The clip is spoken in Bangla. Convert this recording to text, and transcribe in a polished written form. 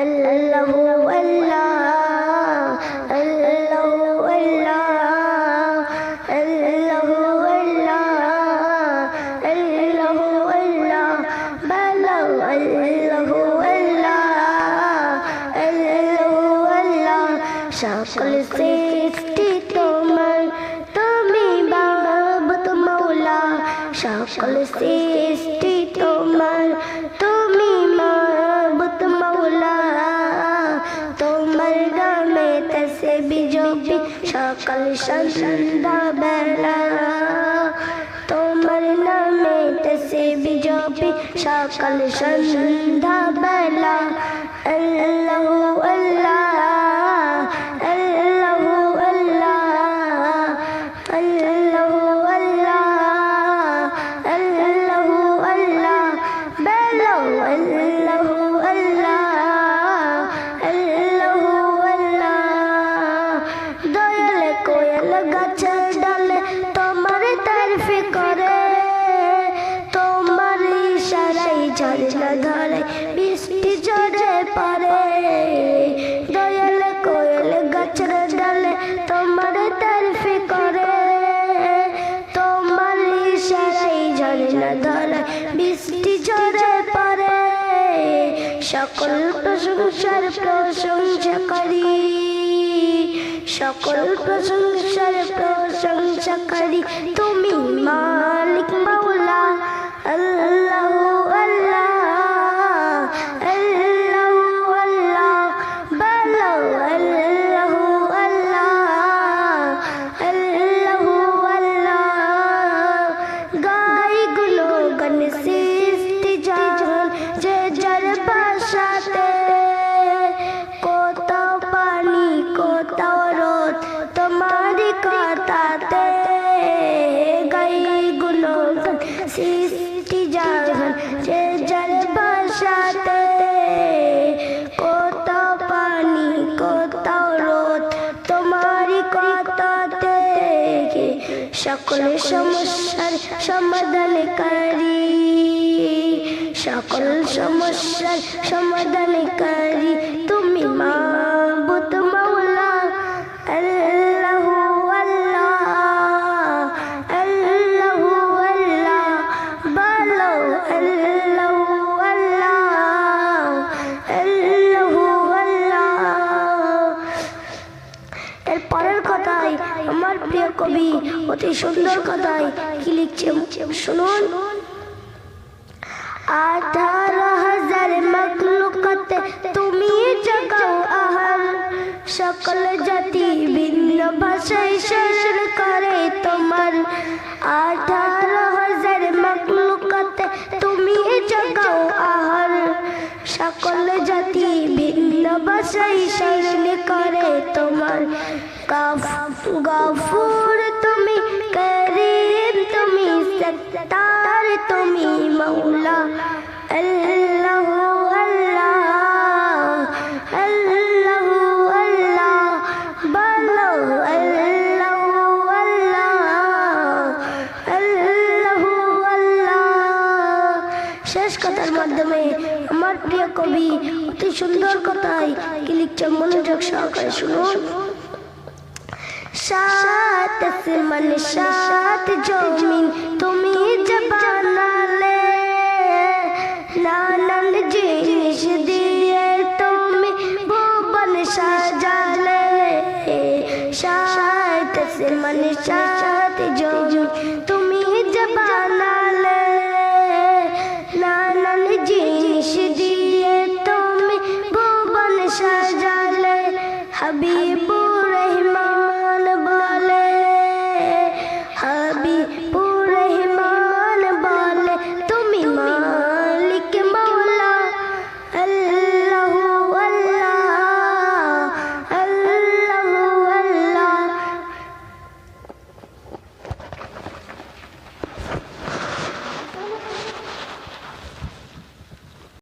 আল্লাহু আল্লাহ আল্লাহু আল্লাহ আল্লাহু আল্লাহ আল্লাহু আল্লাহ বলো আল্লাহু আল্লাহ আল্লাহু আল্লাহ সকল সৃষ্টি তোমার তুমি মাবুদ মাওলা সকল সৃষ্টি তোমার তুমি মাবুদ মাওলা তোমার নামে তাসবিহ জপি সকাল সন্ধ্যা বেলা তোমার নামে তাসবিহ জপি সকাল সন্ধ্যা বেলা আল্লাহু আল্লাহ আল্লাহু আল্লাহ আল্লাহু আল্লাহ আল্লাহু আল্লাহ বলো আল্লাহু আল্লাহ আল্লাহু আল্লাহ দয়াল কোয়েল গাছের ডালে তোমার তারিফ করে তোমার ইশারায় ঝরনা ধরে বৃষ্টি ঝরে পড়ে দয়াল কোয়েল গাছের ডালে তোমার তারিফ করে তোমার ইশারায় ঝরনা ধরে বৃষ্টি ঝরে পড়ে সকল প্রশংসার প্রশংসা করি সকল প্রশংসার প্রশংসা করি তুমি মালিক মাওলা আল্লাহু আল্লাহ আল্লাহু আল্লাহ বলো আল্লাহু আল্লাহ আল্লাহু আল্লাহ গাই গুণগান সৃষ্টি জাহান যে যার ভাষাতে কোথাও পানি কোথাও রোদ তোমারই কথাতে গাই গুণগান সৃষ্টি জাহান যে যার ভাষাতে কোথাও পানি কোথাও রোদ তোমারই কথাতে সকল সমস্যার সমাধানকারী সকল সমস্যার সমাধানকারী তুমি মাবুদ মাওলা আল্লাহু আল্লাহ আল্লাহু আল্লাহ বলো আল্লাহু আল্লাহ আল্লাহু আল্লাহ এর পরের কথায় আমার প্রিয় কবি অতি সুন্দর কথায় কি লিখছে শুনুন 18,000 মখলুকাতে তুমি জাগাও আহার সকল জাতি ভিন্ন ভাষায় স্মরণ করে তোমার 18,000 মখলুকাতে তুমি জাগাও আহার সকল জাতি ভিন্ন ভাষায় স্মরণ করে তোমার গাফুর তুমি করিম তুমি সত্তার তুমি মাওলা আল্লাহু আল্লাহ আল্লাহু আল্লাহ বলো আল্লাহু আল্লাহ আল্লাহু আল্লাহ শেষ কথার মাধ্যমে আমার প্রিয় কবি অতি সুন্দর কথায় কি লিখছে মনোযোগ সহকারে শুনুন সাত আসমান সাত জমিন তুমি যে বানালে নানান জিনিস দিয়ে তুমি ভুবন সাজালে সাত আসমান সাত